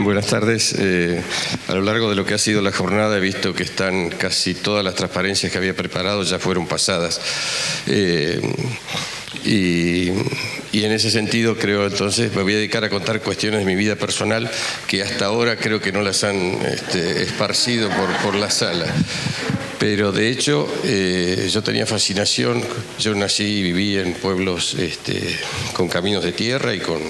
Buenas tardes. A lo largo de lo que ha sido la jornada he visto que están casi todas las transparencias que había preparado ya fueron pasadas. Y en ese sentido creo entonces me voy a dedicar a contar cuestiones de mi vida personal que hasta ahora creo que no las han esparcido por la sala. Pero de hecho yo tenía fascinación, yo nací y viví en pueblos con caminos de tierra y con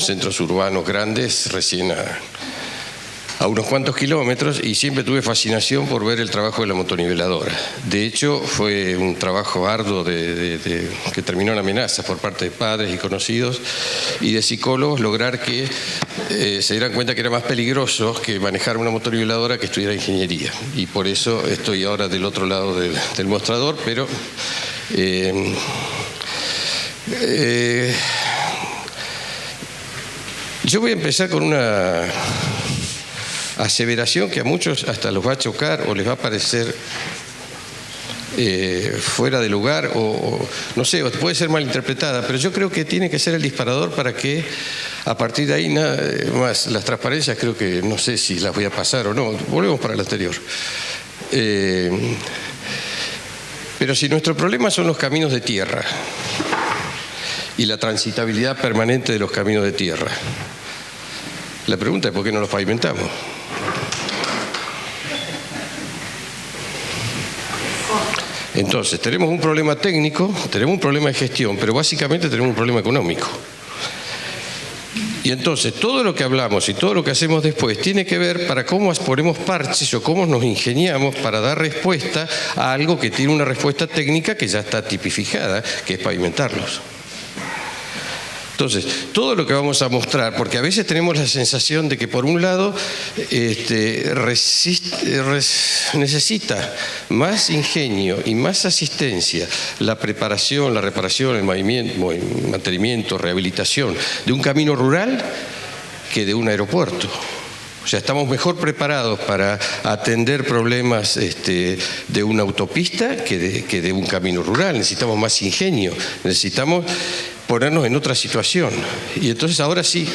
centros urbanos grandes, recién a unos cuantos kilómetros, y siempre tuve fascinación por ver el trabajo de la motoniveladora. De hecho, fue un trabajo arduo que terminó en amenazas por parte de padres y conocidos y de psicólogos lograr que se dieran cuenta que era más peligroso que manejar una motoniveladora que estudiar ingeniería. Y por eso estoy ahora del otro lado del mostrador, pero yo voy a empezar con una aseveración que a muchos hasta los va a chocar o les va a parecer fuera de lugar o no sé, o puede ser malinterpretada, pero yo creo que tiene que ser el disparador para que a partir de ahí nada más. Las transparencias creo que no sé si las voy a pasar o no, volvemos para el anterior. Pero si nuestro problema son los caminos de tierra y la transitabilidad permanente de los caminos de tierra, la pregunta es ¿por qué no los pavimentamos? Entonces, tenemos un problema técnico, tenemos un problema de gestión, pero básicamente tenemos un problema económico. Y entonces, todo lo que hablamos y todo lo que hacemos después tiene que ver para cómo ponemos parches o cómo nos ingeniamos para dar respuesta a algo que tiene una respuesta técnica que ya está tipificada, que es pavimentarlos. Entonces, todo lo que vamos a mostrar, porque a veces tenemos la sensación de que por un lado necesita más ingenio y más asistencia la preparación, la reparación, el mantenimiento, rehabilitación de un camino rural que de un aeropuerto. O sea, estamos mejor preparados para atender problemas de una autopista que de un camino rural. Necesitamos más ingenio, necesitamos ponernos en otra situación. Y entonces ahora sí,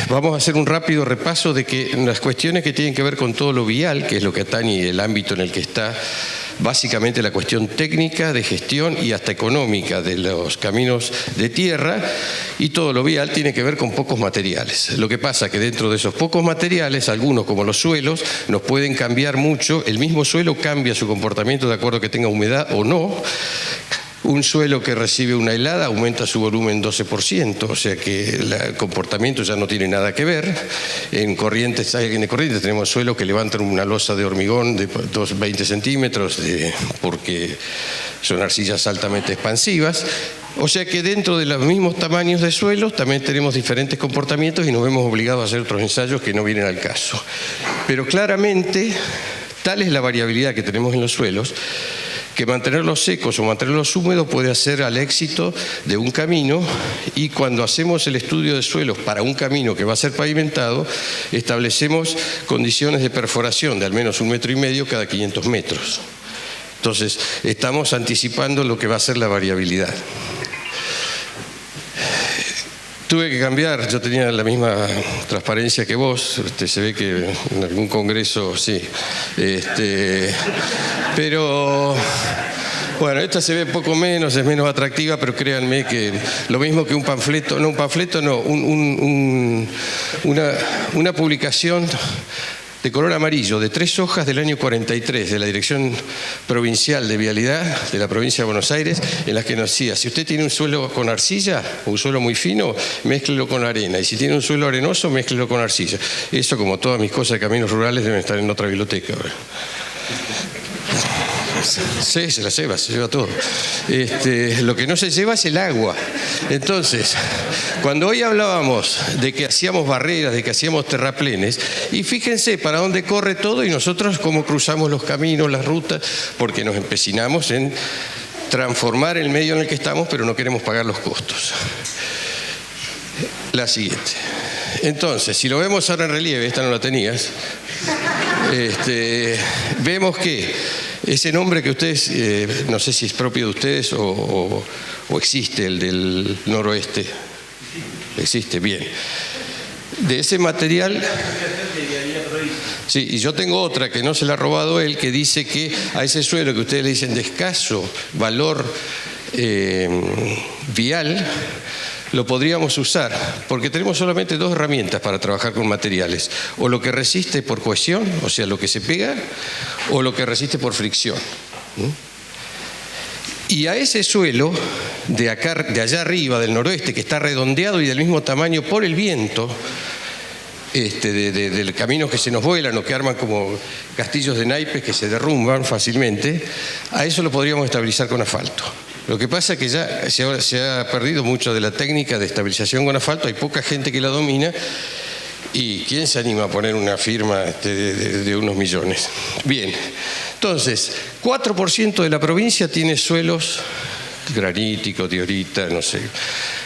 vamos a hacer un rápido repaso de que las cuestiones que tienen que ver con todo lo vial, que es lo que atañe el ámbito en el que está básicamente la cuestión técnica, de gestión y hasta económica de los caminos de tierra, y todo lo vial tiene que ver con pocos materiales. Lo que pasa es que dentro de esos pocos materiales, algunos como los suelos, nos pueden cambiar mucho. El mismo suelo cambia su comportamiento de acuerdo a que tenga humedad o no. Un suelo que recibe una helada aumenta su volumen 12%, o sea que el comportamiento ya no tiene nada que ver. En Corrientes tenemos suelos que levantan una losa de hormigón de 20 centímetros porque son arcillas altamente expansivas. O sea que dentro de los mismos tamaños de suelos también tenemos diferentes comportamientos y nos vemos obligados a hacer otros ensayos que no vienen al caso. Pero claramente, tal es la variabilidad que tenemos en los suelos, que mantenerlos secos o mantenerlos húmedos puede hacer al éxito de un camino, y cuando hacemos el estudio de suelos para un camino que va a ser pavimentado, establecemos condiciones de perforación de al menos 1,5 metros cada 500 metros. Entonces, estamos anticipando lo que va a ser la variabilidad. Tuve que cambiar, yo tenía la misma transparencia que vos, se ve que en algún congreso, sí. Pero, bueno, esta se ve poco menos, es menos atractiva, pero créanme que lo mismo que un panfleto, una publicación de color amarillo, de 3 hojas del año 43, de la Dirección Provincial de Vialidad de la provincia de Buenos Aires, en las que nos decía, si usted tiene un suelo con arcilla, un suelo muy fino, mézclelo con arena, y si tiene un suelo arenoso, mézclelo con arcilla. Eso, como todas mis cosas de caminos rurales, deben estar en otra biblioteca ahora. Sí, se lleva todo. Lo que no se lleva es el agua. Entonces, cuando hoy hablábamos de que hacíamos barreras, de que hacíamos terraplenes, y fíjense para dónde corre todo y nosotros cómo cruzamos los caminos, las rutas, porque nos empecinamos en transformar el medio en el que estamos, pero no queremos pagar los costos. La siguiente. Entonces, si lo vemos ahora en relieve, esta no la tenías, vemos que ese nombre que ustedes, no sé si es propio de ustedes o existe, el del noroeste. existe, bien. De ese material... Sí, y yo tengo otra que no se la ha robado él, que dice que a ese suelo que ustedes le dicen de escaso valor vial, lo podríamos usar, porque tenemos solamente dos herramientas para trabajar con materiales, o lo que resiste por cohesión, o sea, lo que se pega, o lo que resiste por fricción. Y a ese suelo de allá arriba, del noroeste, que está redondeado y del mismo tamaño por el viento, de caminos que se nos vuelan o que arman como castillos de naipes que se derrumban fácilmente, a eso lo podríamos estabilizar con asfalto. Lo que pasa es que ya se ha perdido mucho de la técnica de estabilización con asfalto, hay poca gente que la domina, y ¿quién se anima a poner una firma de unos millones? Bien, entonces, 4% de la provincia tiene suelos granítico, diorita, no sé,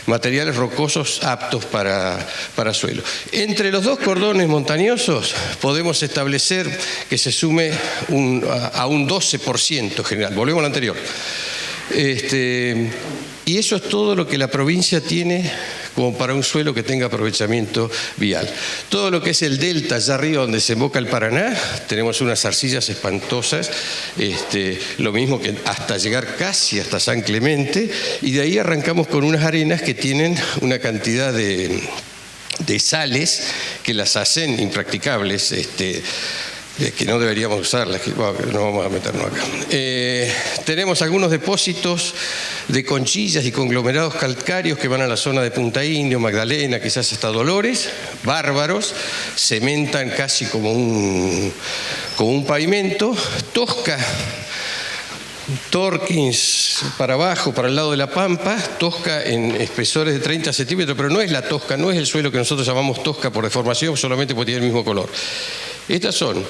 materiales rocosos aptos para suelo. Entre los dos cordones montañosos podemos establecer que se sume a un 12% general. Volvemos al anterior. Y eso es todo lo que la provincia tiene como para un suelo que tenga aprovechamiento vial. Todo lo que es el delta, allá arriba donde se emboca el Paraná, tenemos unas arcillas espantosas, lo mismo que hasta llegar casi hasta San Clemente, y de ahí arrancamos con unas arenas que tienen una cantidad de sales que las hacen impracticables, que no deberíamos usarlas, no vamos a meternos acá. Tenemos algunos depósitos de conchillas y conglomerados calcáreos que van a la zona de Punta Indio, Magdalena, quizás hasta Dolores, bárbaros, cementan casi como un pavimento. Tosca, Torkins para abajo, para el lado de la Pampa, tosca en espesores de 30 centímetros, pero no es la tosca, no es el suelo que nosotros llamamos tosca por deformación, solamente porque tiene el mismo color. Estas son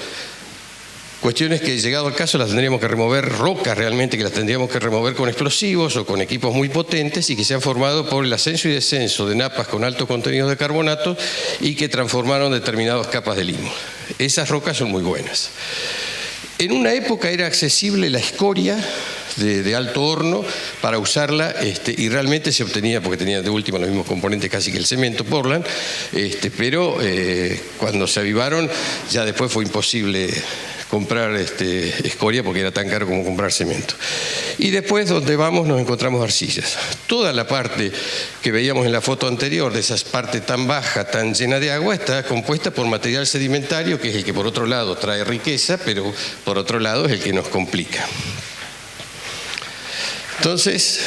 cuestiones que, llegado al caso, las tendríamos que remover, rocas realmente que las tendríamos que remover con explosivos o con equipos muy potentes, y que se han formado por el ascenso y descenso de napas con alto contenido de carbonato y que transformaron determinadas capas de limo. Esas rocas son muy buenas. En una época era accesible la escoria de alto horno para usarla, y realmente se obtenía, porque tenía de última los mismos componentes casi que el cemento Portland, pero cuando se avivaron ya después fue imposible comprar escoria porque era tan caro como comprar cemento. Y después, donde vamos, nos encontramos arcillas. Toda la parte que veíamos en la foto anterior, de esa parte tan baja, tan llena de agua, está compuesta por material sedimentario, que es el que por otro lado trae riqueza, pero por otro lado es el que nos complica. Entonces,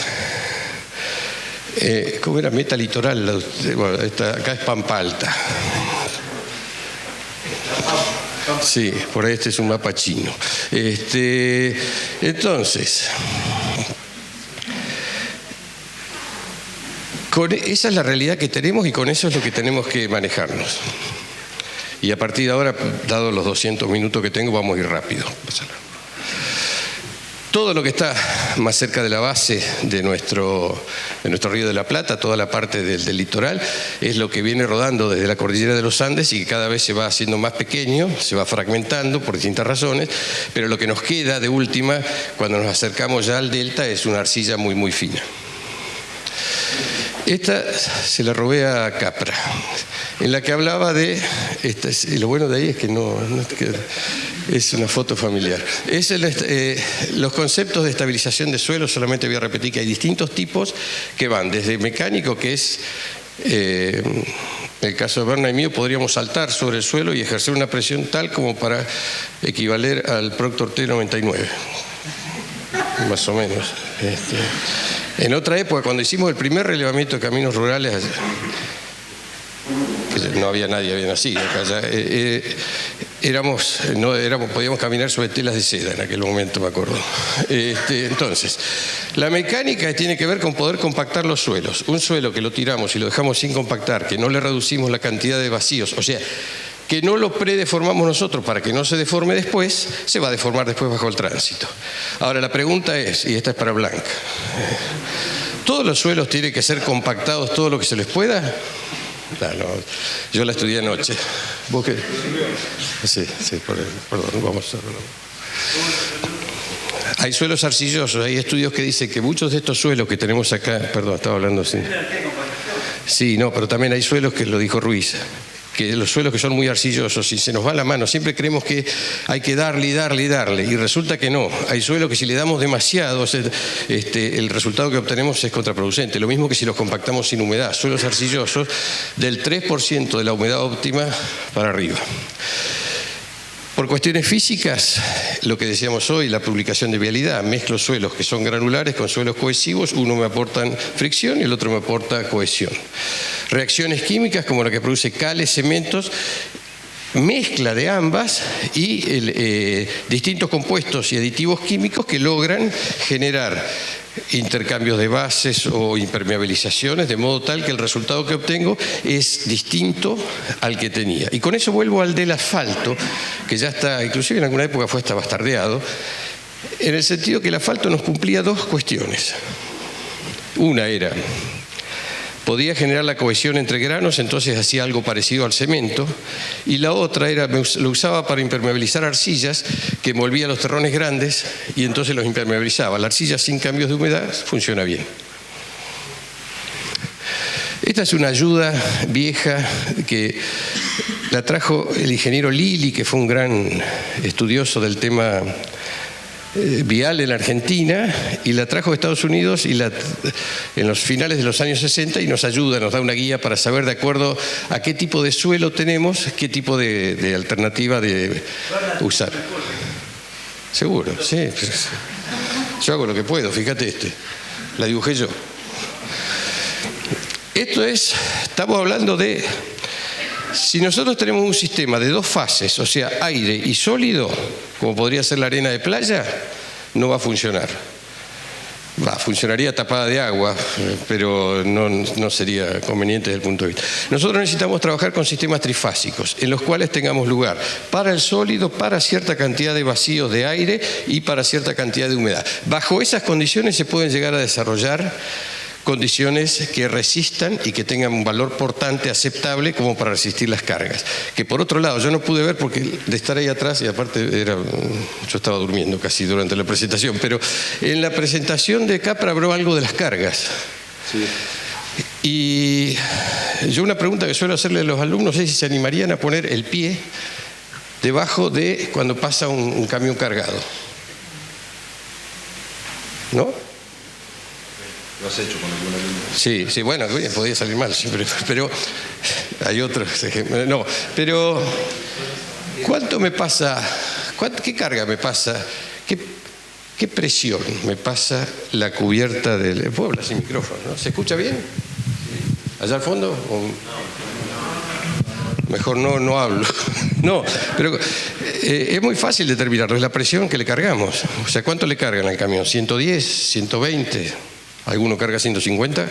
¿cómo era? Meta litoral, bueno, acá es Pampa Alta. Sí, por ahí es un mapa chino. Entonces, esa es la realidad que tenemos y con eso es lo que tenemos que manejarnos. Y a partir de ahora, dado los 200 minutos que tengo, vamos a ir rápido. Todo lo que está más cerca de la base de nuestro Río de la Plata, toda la parte del litoral, es lo que viene rodando desde la cordillera de los Andes y que cada vez se va haciendo más pequeño, se va fragmentando por distintas razones, pero lo que nos queda de última, cuando nos acercamos ya al delta, es una arcilla muy, muy fina. Esta se la robé a Capra, en la que hablaba de, y lo bueno de ahí es que no es una foto familiar. Los conceptos de estabilización de suelo, solamente voy a repetir que hay distintos tipos que van desde mecánico, que es, el caso de Berna y mío, podríamos saltar sobre el suelo y ejercer una presión tal como para equivaler al Proctor T99, más o menos. En otra época, cuando hicimos el primer relevamiento de caminos rurales, no había nadie, había nacido acá ya, podíamos caminar sobre telas de seda en aquel momento, me acuerdo. Entonces, la mecánica tiene que ver con poder compactar los suelos. Un suelo que lo tiramos y lo dejamos sin compactar, que no le reducimos la cantidad de vacíos, o sea, que no lo predeformamos nosotros para que no se deforme después, se va a deformar después bajo el tránsito. Ahora la pregunta es, y esta es para Blanca, ¿todos los suelos tienen que ser compactados todo lo que se les pueda? No, yo la estudié anoche. ¿Vos qué? Sí, perdón, vamos a hacerlo. Hay suelos arcillosos, hay estudios que dicen que muchos de estos suelos que tenemos acá, perdón, estaba hablando así. Sí, no, pero también hay suelos que lo dijo Ruiz, que los suelos que son muy arcillosos y se nos va la mano, siempre creemos que hay que darle y darle y darle, y resulta que no. Hay suelos que si le damos demasiado, el resultado que obtenemos es contraproducente. Lo mismo que si los compactamos sin humedad, suelos arcillosos del 3% de la humedad óptima para arriba. Por cuestiones físicas, lo que decíamos hoy, la publicación de vialidad, mezclo suelos que son granulares con suelos cohesivos, uno me aporta fricción y el otro me aporta cohesión. Reacciones químicas como la que produce cales, cementos, mezcla de ambas y distintos compuestos y aditivos químicos que logran generar intercambios de bases o impermeabilizaciones, de modo tal que el resultado que obtengo es distinto al que tenía. Y con eso vuelvo al del asfalto, que ya está, inclusive en alguna época fue hasta bastardeado, en el sentido que el asfalto nos cumplía dos cuestiones. Una era, podía generar la cohesión entre granos, entonces hacía algo parecido al cemento, y la otra era, lo usaba para impermeabilizar arcillas, que envolvía los terrones grandes y entonces los impermeabilizaba. La arcilla sin cambios de humedad funciona bien. Esta es una ayuda vieja que la trajo el ingeniero Lilly, que fue un gran estudioso del tema vial en la Argentina, y la trajo de Estados Unidos en los finales de los años 60 y nos ayuda, nos da una guía para saber de acuerdo a qué tipo de suelo tenemos, qué tipo de alternativa de usar. Seguro, sí. Yo hago lo que puedo, fíjate la dibujé yo. Estamos hablando de, si nosotros tenemos un sistema de dos fases, o sea, aire y sólido, como podría ser la arena de playa, no va a funcionar. Funcionaría tapada de agua, pero no sería conveniente desde el punto de vista. Nosotros necesitamos trabajar con sistemas trifásicos, en los cuales tengamos lugar para el sólido, para cierta cantidad de vacíos de aire y para cierta cantidad de humedad. Bajo esas condiciones se pueden llegar a desarrollar condiciones que resistan y que tengan un valor portante aceptable como para resistir las cargas. Que por otro lado, yo no pude ver porque de estar ahí atrás, y aparte yo estaba durmiendo casi durante la presentación, pero en la presentación de Capra habló algo de las cargas. Sí. Y yo una pregunta que suelo hacerle a los alumnos es si se animarían a poner el pie debajo de cuando pasa un camión cargado. ¿No? ¿Lo has hecho con alguna línea? Sí, bueno, podía salir mal, sí, pero hay otros ejemplos. No, pero ¿cuánto me pasa? ¿Qué carga me pasa? ¿Qué presión me pasa la cubierta del... Puedo hablar sin micrófono, ¿no? ¿Se escucha bien? ¿Allá al fondo? Mejor no hablo. No, pero es muy fácil determinarlo, es la presión que le cargamos. O sea, ¿cuánto le cargan al camión? ¿110? ¿120? ¿Alguno carga 150?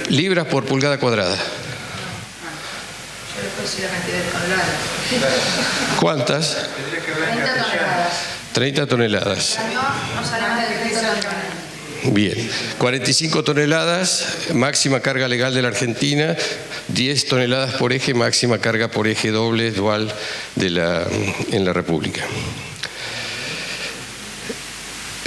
Libras por pulgada cuadrada. ¿Cuántas? 30 toneladas. Bien, 45 toneladas, máxima carga legal de la Argentina, 10 toneladas por eje, máxima carga por eje doble, dual en la República.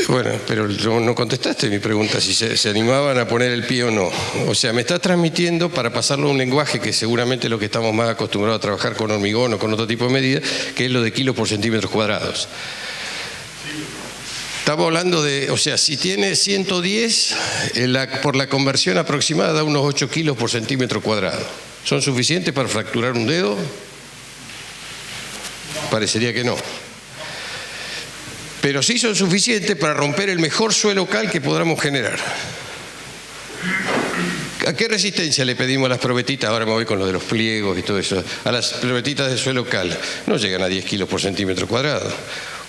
Bueno, pero no contestaste mi pregunta, si se animaban a poner el pie o no. O sea, me está transmitiendo, para pasarlo a un lenguaje que seguramente es lo que estamos más acostumbrados a trabajar con hormigón o con otro tipo de medida, que es lo de kilos por centímetros cuadrados. Estamos hablando de, o sea, si tiene 110, por la conversión aproximada da unos 8 kilos por centímetro cuadrado. ¿Son suficientes para fracturar un dedo? Parecería que no. Pero sí son suficientes para romper el mejor suelo cal que podamos generar. ¿A qué resistencia le pedimos a las probetitas? Ahora me voy con lo de los pliegos y todo eso. A las probetitas de suelo cal no llegan a 10 kilos por centímetro cuadrado.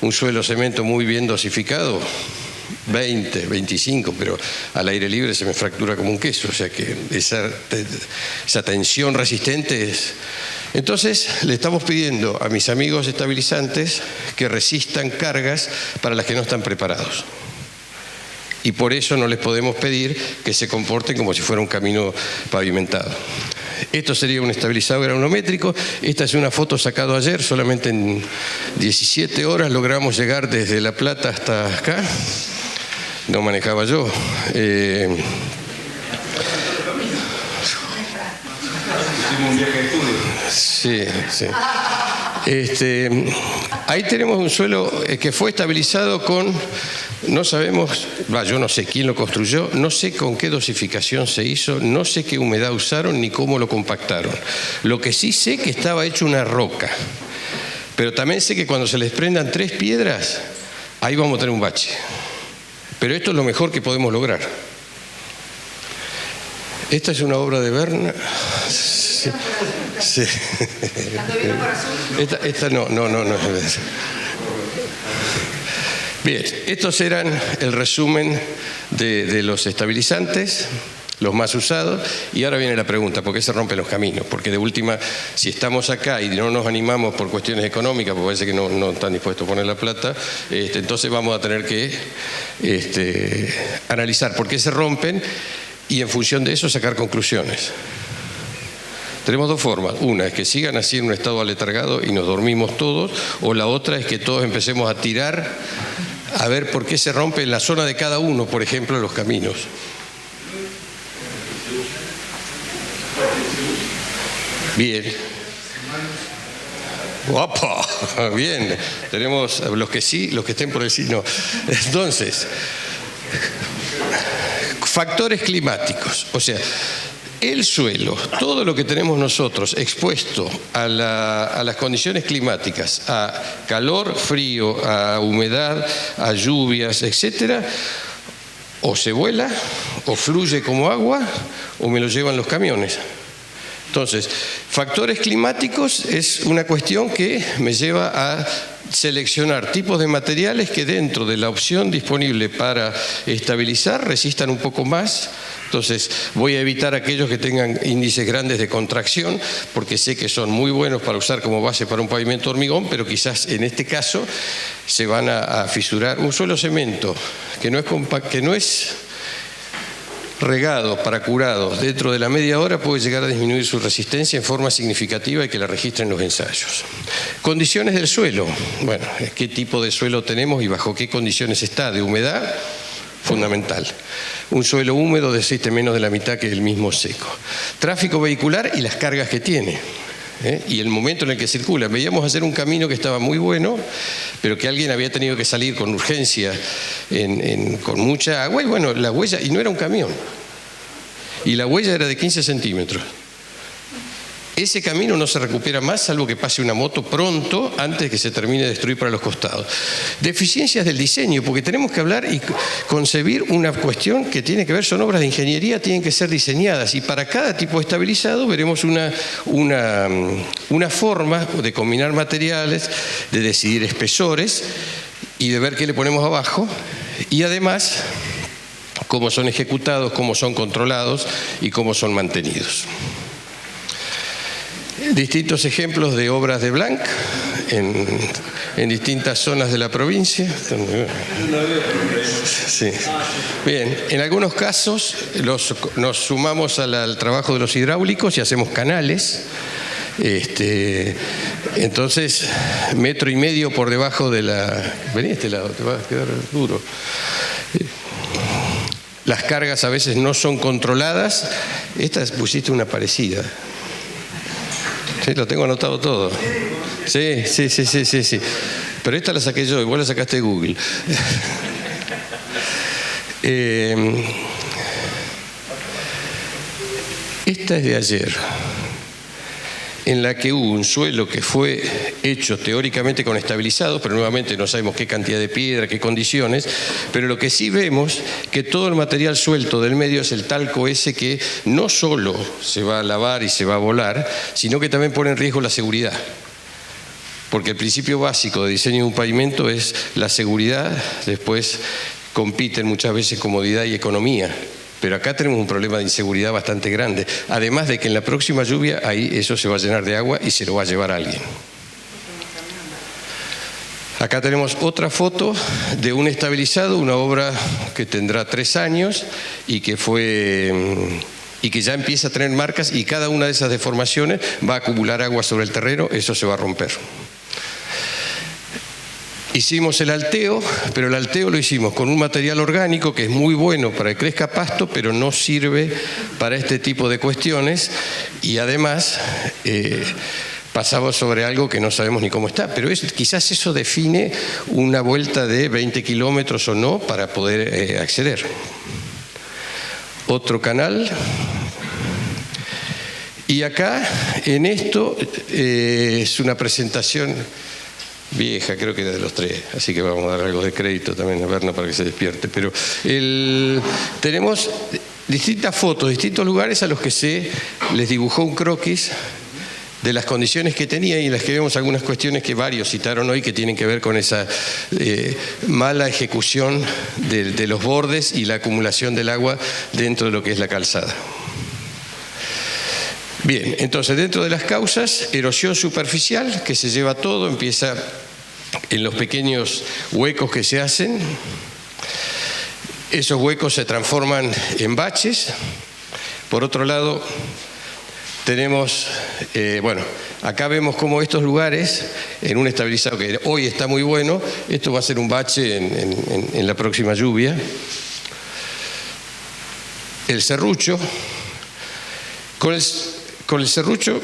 Un suelo cemento muy bien dosificado, 20, 25, pero al aire libre se me fractura como un queso. O sea que esa tensión resistente es... Entonces le estamos pidiendo a mis amigos estabilizantes que resistan cargas para las que no están preparados. Y por eso no les podemos pedir que se comporten como si fuera un camino pavimentado. Esto sería un estabilizador granulométrico. Esta es una foto sacada ayer, solamente en 17 horas logramos llegar desde La Plata hasta acá. No manejaba yo. Hicimos un viaje de estudio. Sí, sí. Ahí tenemos un suelo que fue estabilizado con, no sabemos, yo no sé quién lo construyó, no sé con qué dosificación se hizo, no sé qué humedad usaron ni cómo lo compactaron. Lo que sí sé que estaba hecho una roca, pero también sé que cuando se les prendan 3 piedras, ahí vamos a tener un bache. Pero esto es lo mejor que podemos lograr. Esta es una obra de Berna. Sí. Sí. Esta no. Bien, estos eran el resumen de los estabilizantes, los más usados, y ahora viene la pregunta, ¿por qué se rompen los caminos? Porque de última, si estamos acá y no nos animamos por cuestiones económicas, porque parece que no están dispuestos a poner la plata, entonces vamos a tener que analizar por qué se rompen y en función de eso sacar conclusiones. Tenemos 2 formas. Una es que sigan así en un estado aletargado y nos dormimos todos, o la otra es que todos empecemos a tirar a ver por qué se rompe en la zona de cada uno, por ejemplo, los caminos. Bien. ¡Guapa! Bien. Tenemos los que sí, los que estén por decir no. Entonces, factores climáticos. O sea, el suelo, todo lo que tenemos nosotros expuesto a las condiciones climáticas, a calor, frío, a humedad, a lluvias, etcétera, o se vuela, o fluye como agua, o me lo llevan los camiones. Entonces, factores climáticos es una cuestión que me lleva a seleccionar tipos de materiales que dentro de la opción disponible para estabilizar resistan un poco más. Entonces voy a evitar aquellos que tengan índices grandes de contracción, porque sé que son muy buenos para usar como base para un pavimento de hormigón, pero quizás en este caso se van a fisurar. Un suelo cemento que no es regado para curados dentro de la media hora puede llegar a disminuir su resistencia en forma significativa y que la registren los ensayos. Condiciones del suelo. Bueno, ¿qué tipo de suelo tenemos y bajo qué condiciones está? De humedad, fundamental. Un suelo húmedo desiste menos de la mitad que el mismo seco. Tráfico vehicular y las cargas que tiene. Y el momento en el que circula. Veíamos hacer un camino que estaba muy bueno, pero que alguien había tenido que salir con urgencia, con mucha agua, y bueno, la huella, y no era un camión, y la huella era de 15 centímetros. Ese camino no se recupera más, salvo que pase una moto pronto, antes de que se termine de destruir para los costados. Deficiencias del diseño, porque tenemos que hablar y concebir una cuestión que tiene que ver, son obras de ingeniería, tienen que ser diseñadas, y para cada tipo estabilizado veremos una forma de combinar materiales, de decidir espesores, y de ver qué le ponemos abajo, y además cómo son ejecutados, cómo son controlados y cómo son mantenidos. Distintos ejemplos de obras de Blanc en distintas zonas de la provincia. Sí. Bien, en algunos casos nos sumamos al trabajo de los hidráulicos y hacemos canales. Entonces, 1,5 metros por debajo de la... Vení a este lado, te va a quedar duro. Las cargas a veces no son controladas. Esta pusiste una parecida. Sí, lo tengo anotado todo. Sí. Pero esta la saqué yo y vos la sacaste de Google. Esta es de ayer, en la que hubo un suelo que fue hecho teóricamente con estabilizados, pero nuevamente no sabemos qué cantidad de piedra, qué condiciones, pero lo que sí vemos que todo el material suelto del medio es el talco ese que no solo se va a lavar y se va a volar, sino que también pone en riesgo la seguridad. Porque el principio básico de diseño de un pavimento es la seguridad, después compiten muchas veces comodidad y economía. Pero acá tenemos un problema de inseguridad bastante grande. Además de que en la próxima lluvia ahí eso se va a llenar de agua y se lo va a llevar a alguien. Acá tenemos otra foto de un estabilizado, una obra que tendrá 3 años y que ya empieza a tener marcas, y cada una de esas deformaciones va a acumular agua sobre el terreno, eso se va a romper. Hicimos el alteo, pero el alteo lo hicimos con un material orgánico que es muy bueno para que crezca pasto, pero no sirve para este tipo de cuestiones y además pasamos sobre algo que no sabemos ni cómo está, pero quizás eso define una vuelta de 20 kilómetros o no para poder acceder. Otro canal. Y acá, en esto, es una presentación vieja, creo que era de los 3, así que vamos a dar algo de crédito también a Berna para que se despierte. Pero tenemos distintas fotos, distintos lugares a los que se les dibujó un croquis de las condiciones que tenía y en las que vemos algunas cuestiones que varios citaron hoy que tienen que ver con esa mala ejecución de los bordes y la acumulación del agua dentro de lo que es la calzada. Bien, entonces dentro de las causas, erosión superficial que se lleva todo, empieza en los pequeños huecos que se hacen. Esos huecos se transforman en baches. Por otro lado, tenemos, bueno, acá vemos cómo estos lugares, en un estabilizado que hoy está muy bueno, esto va a ser un bache en la próxima lluvia. El serrucho, con el serrucho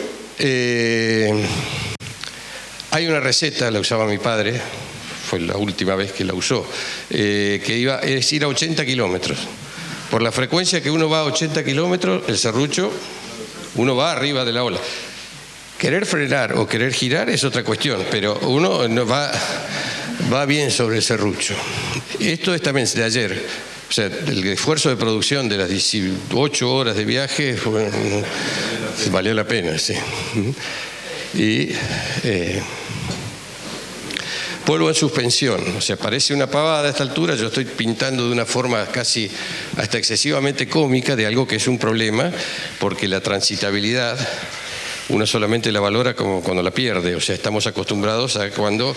hay una receta, la usaba mi padre, fue la última vez que la usó, que es ir a 80 kilómetros. Por la frecuencia que uno va a 80 kilómetros, el serrucho, uno va arriba de la ola. Querer frenar o querer girar es otra cuestión, pero uno no va bien sobre el serrucho. Esto es también de ayer. O sea, el esfuerzo de producción de las 18 horas de viaje valió la pena, sí. Y polvo en suspensión, o sea, parece una pavada a esta altura, yo estoy pintando de una forma casi hasta excesivamente cómica de algo que es un problema, porque la transitabilidad uno solamente la valora como cuando la pierde, o sea, estamos acostumbrados a cuando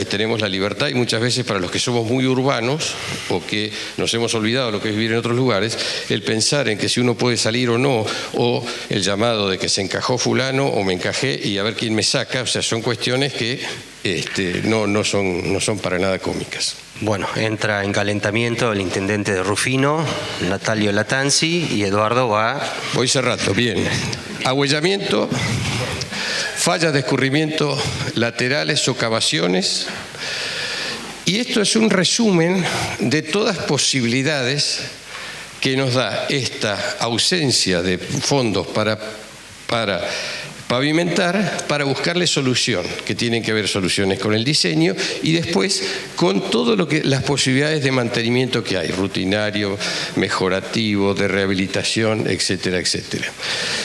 tenemos la libertad y muchas veces para los que somos muy urbanos o que nos hemos olvidado lo que es vivir en otros lugares, el pensar en que si uno puede salir o no, o el llamado de que se encajó fulano o me encajé y a ver quién me saca, o sea, son cuestiones que no son para nada cómicas. Bueno, entra en calentamiento el intendente de Rufino, Natalio Latanzi, y Eduardo va... Voy cerrando, bien. Agüellamiento, fallas de escurrimiento laterales, socavaciones. Y esto es un resumen de todas posibilidades que nos da esta ausencia de fondos para pavimentar, para buscarle solución, que tienen que ver soluciones con el diseño y después con todo lo que las posibilidades de mantenimiento que hay, rutinario, mejorativo, de rehabilitación, etcétera, etcétera.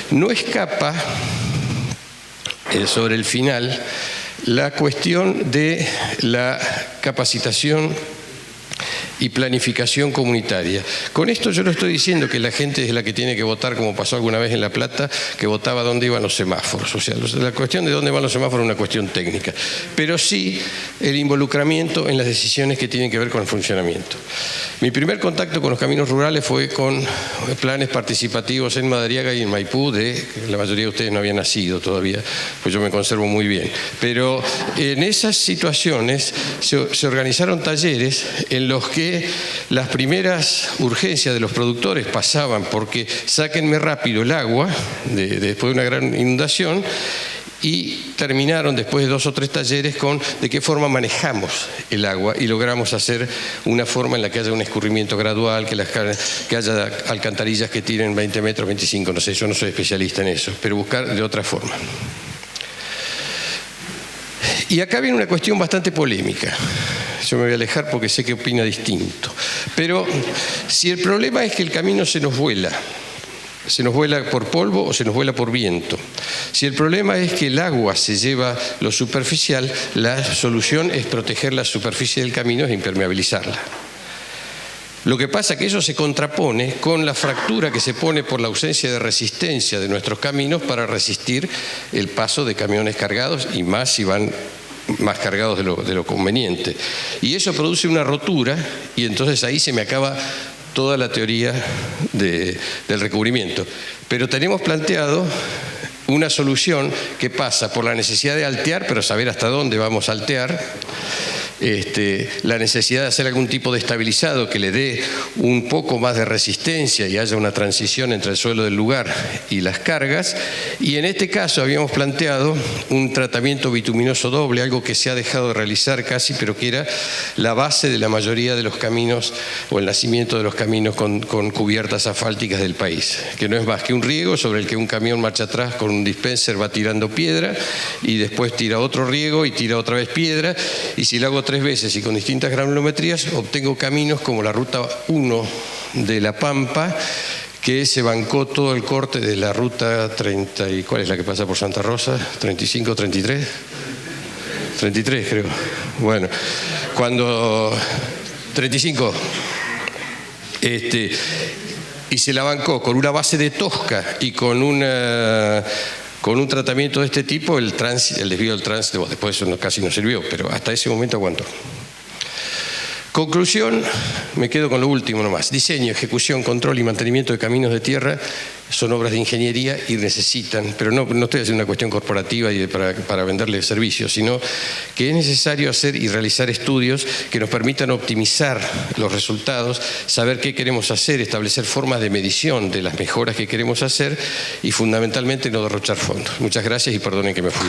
No escapa sobre el final la cuestión de la capacitación y planificación comunitaria. Con esto yo no estoy diciendo que la gente es la que tiene que votar, como pasó alguna vez en La Plata, que votaba dónde iban los semáforos. O sea, la cuestión de dónde van los semáforos es una cuestión técnica, pero sí el involucramiento en las decisiones que tienen que ver con el funcionamiento. Mi primer contacto con los caminos rurales fue con planes participativos en Madariaga y en Maipú, la mayoría de ustedes no habían nacido todavía, pues yo me conservo muy bien. Pero en esas situaciones se organizaron talleres en los que las primeras urgencias de los productores pasaban porque sáquenme rápido el agua después de una gran inundación, y terminaron después de 2 o 3 talleres con de qué forma manejamos el agua y logramos hacer una forma en la que haya un escurrimiento gradual, que haya alcantarillas que tiren 20 metros, 25, no sé, yo no soy especialista en eso, pero buscar de otra forma. Y acá viene una cuestión bastante polémica. Yo me voy a alejar porque sé que opina distinto. Pero si el problema es que el camino se nos vuela por polvo o se nos vuela por viento, si el problema es que el agua se lleva lo superficial, la solución es proteger la superficie del camino e impermeabilizarla. Lo que pasa es que eso se contrapone con la fractura que se pone por la ausencia de resistencia de nuestros caminos para resistir el paso de camiones cargados y más si van más cargados de lo conveniente. Y eso produce una rotura y entonces ahí se me acaba toda la teoría del recubrimiento. Pero tenemos planteado una solución que pasa por la necesidad de altear, pero saber hasta dónde vamos a altear, la necesidad de hacer algún tipo de estabilizado que le dé un poco más de resistencia y haya una transición entre el suelo del lugar y las cargas. Y en este caso habíamos planteado un tratamiento bituminoso doble, algo que se ha dejado de realizar casi, pero que era la base de la mayoría de los caminos o el nacimiento de los caminos con cubiertas asfálticas del país, que no es más que un riego sobre el que un camión marcha atrás con un dispenser va tirando piedra y después tira otro riego y tira otra vez piedra, y si lo hago 3 veces y con distintas granulometrías obtengo caminos como la ruta 1 de La Pampa, que se bancó todo el corte de la ruta 30, ¿y cuál es la que pasa por Santa Rosa? ¿35, 33? 33 creo. Bueno, cuando 35, y se la bancó con una base de tosca y con un tratamiento de este tipo, el desvío del tránsito, después eso casi no sirvió, pero hasta ese momento aguantó. Conclusión, me quedo con lo último nomás. Diseño, ejecución, control y mantenimiento de caminos de tierra son obras de ingeniería y necesitan, pero no estoy haciendo una cuestión corporativa y para venderle servicios, sino que es necesario hacer y realizar estudios que nos permitan optimizar los resultados, saber qué queremos hacer, establecer formas de medición de las mejoras que queremos hacer y fundamentalmente no derrochar fondos. Muchas gracias y perdonen que me fui.